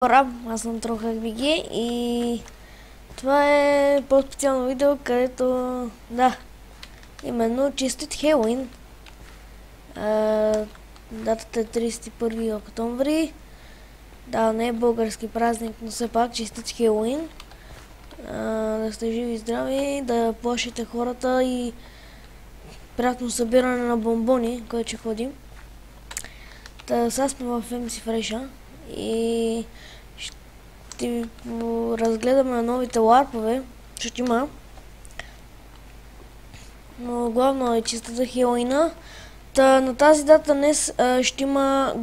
Хора, аз съм TrollHackBG и това е по-специално видео, където, именно честит Хелоуин. Датата е 31 октомври. Да, не е български празник, но все пак честит Хелоуин. Да сте живи и здрави, да плашите хората и приятно събиране на бомбони, който ще ходим. Сега сме в MC Fresh и ще ви разгледаме новите ларпове, защото има. Но главно е честата Хелоуина. На тази дата днес ще има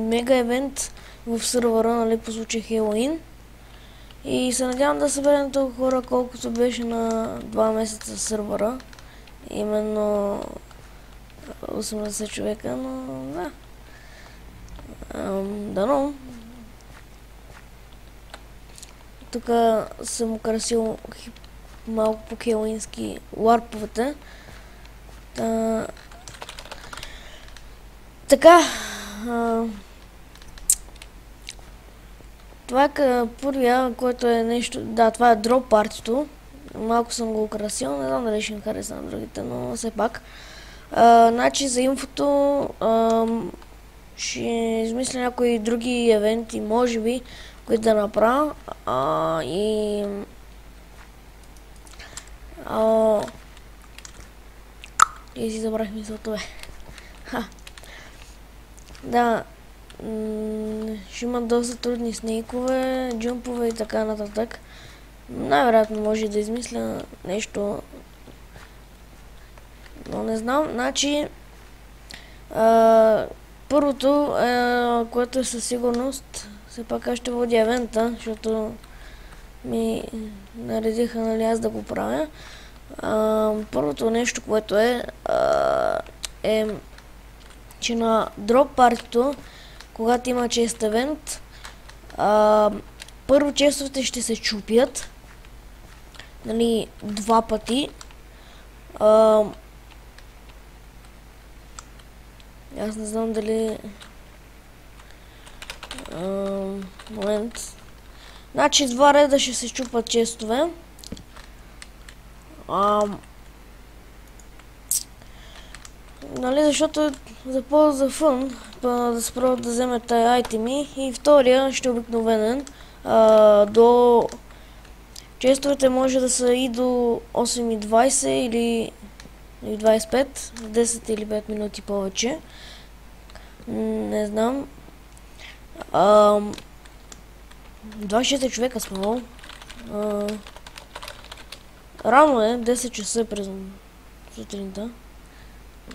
мега евент в сървъра, нали, по случай Хелоуин. И се надявам да съберем толкова хора, колкото беше на 2 месеца сървъра. Именно 80 човека, но да. Дано. Тук съм украсил малко по хелоуински ларповете. Така. Това е първия, който е нещо... Да, това е дроп партито. Малко съм го украсил. Не знам дали ще им хареса на другите, но все пак. Значи за инфото ще измисля някои други евенти, може би, които да направя. И си забрах мисълта, бе. Да. Ще има доста трудни снейкове, джумпове и така нататък. Най-вероятно може да измисля нещо. Но не знам. Значи първото, което е със сигурност, все пак аз ще водя евента, защото ми наредиха, нали, аз да го правя. Първото нещо, което е, че на дроп партито, когато има чест евент, първо честовете ще се чупят, нали, 2 пъти. Аз не знам дали... момент. Значи 2 реда ще се чупат честове. Нали, защото за по-за фън, да се пробват да вземат тези айтеми. И втория ще е обикновенен. До... Честовете може да са и до 8:20 или 25, 10 или 5 минути повече. Не знам. 26 човека сме. Рано е, 10 часа през сутринта.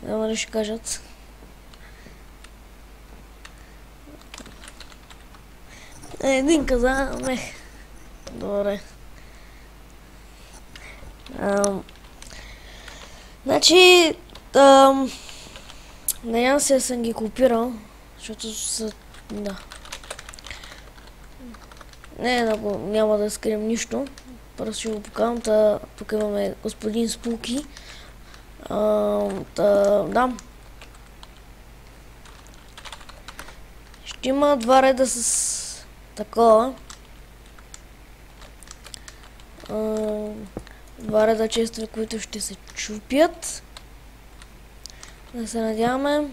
Няма ли ще кажат. Един каза, мех. Добре. Значи, надявам се да съм ги копирал, защото са, да. Няма да скрием нищо. Просто ще го покажам. Тук имаме господин Спуки. Да. Ще има 2 реда с такова. 2 реда честове, които ще се чупят. Да се надяваме.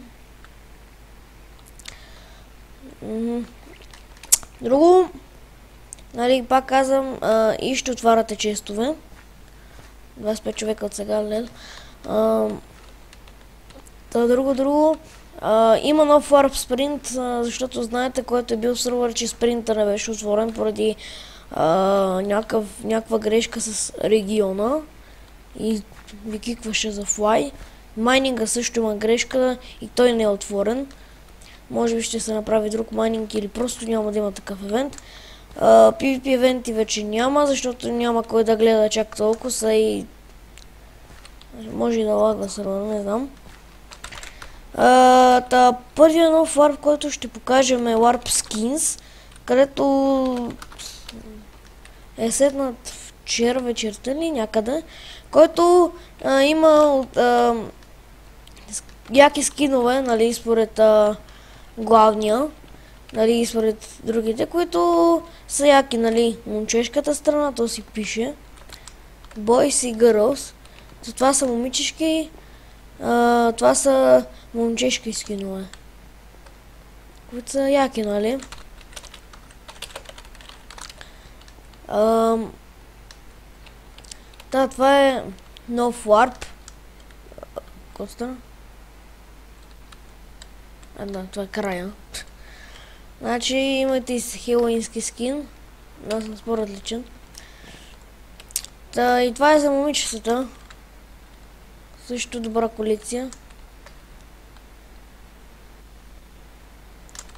Друго, нали, пак казвам, и ще отваряте честове. 25 човека от сега, лел. Друго. Има нов Warp Sprint, защото знаете, който е бил в сървър, че спринта не беше отворен поради някаква грешка с региона и ви кикваше за флай. Майнинга също има грешка и той не е отворен. Може би ще се направи друг майнинг или просто няма да има такъв евент. PvP евенти вече няма, защото няма кой да гледа чак толкова и може и да лагва сървъра, не знам. Първият нов варп, който ще покажем, е Warp Skins, където е седнат вчера вечерта ли някъде, който има яки скинове, нали, според главния. нали, според другите, които са яки, нали, момчешката страна, то си пише Boys и Girls. Това са момичешки, това са момчешки скинове, които са яки, нали? Да, това е нов Warp. Коста? Да, това е края. Значи имате и хелоуински скин. Аз съм според личен. Та, и това е за момичетата. Също добра колекция.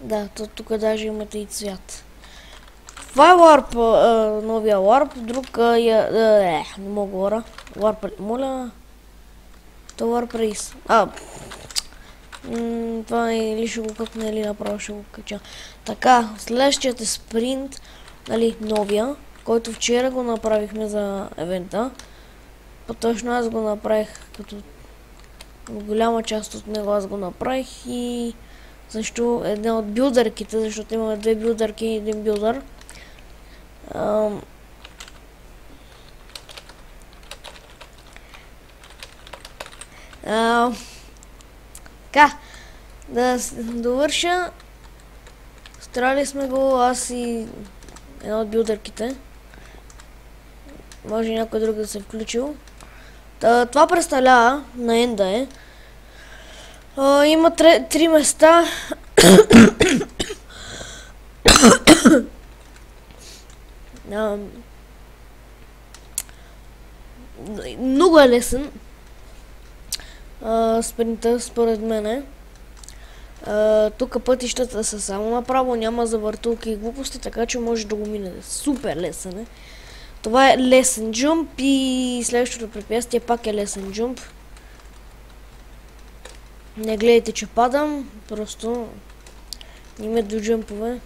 Да, тук даже имате и цвят. Това е Warp, новия Warp. Друг не мога говоря. Warp, моля. То Warp Race. Това или ще го къпна, или направо ще го кача. Така, следващият е Sprint, нали, новия, който вчера го направихме за евента. По-точно аз го направих, като голяма част от него аз го направих и също една от билдърките, защото имаме две билдърки и един билдър. Така, да довърша. Строили сме го аз и една от билдърките. Може някой друг да се е включил. Това представлява на енда има три места. Много е лесен спринта, според мене. Тук пътищата са само направо, няма завъртулки и глупости, така че може да го минете. Супер лесен е. Това е лесен джумп и следващото препятствие пак е лесен джумп. Не гледайте, че падам, просто има до джумпове.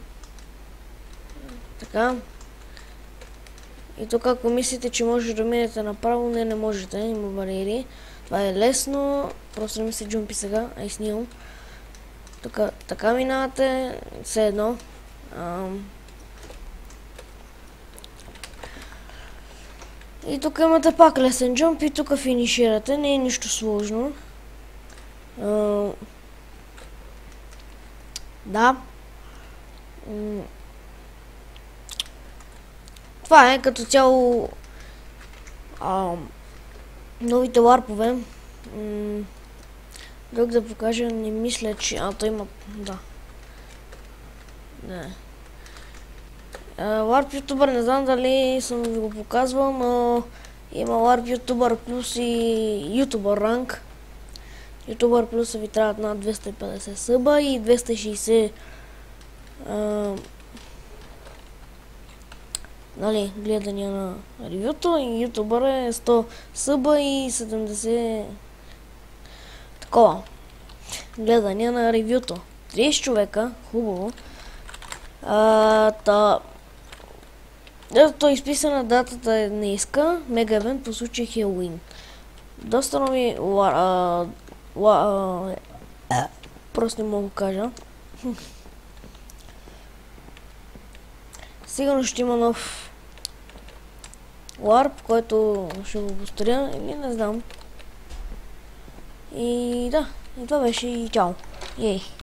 Така. И тук ако мислите, че може да минете направо, не можете, има бариери. Това е лесно, просто не ми се джумпи сега, ай снимам. Тук така минавате, все едно. И тук имате пак лесен джумп и тук финиширате, не е нищо сложно. Да. Това е като цяло новите ларпове. Друг да покажа, не мисля, че... то има... Да. Не. Warp ютубър, не знам дали съм ви го показвал, но има Warp ютубър плюс и ютубър ранг. Ютубър плюс ви трябват над 250 съба и 260 нали, гледания на ревюто, и ютубър е 100 съба и 70 такова гледания на ревюто. 30 човека, хубаво. То изписана датата е днеска, мега евент по случай Хелоуин. Доста нови просто не мога да кажа. Сигурно ще има нов Warp, който ще го повторя, или не знам. И да, и това беше и чао. Ей.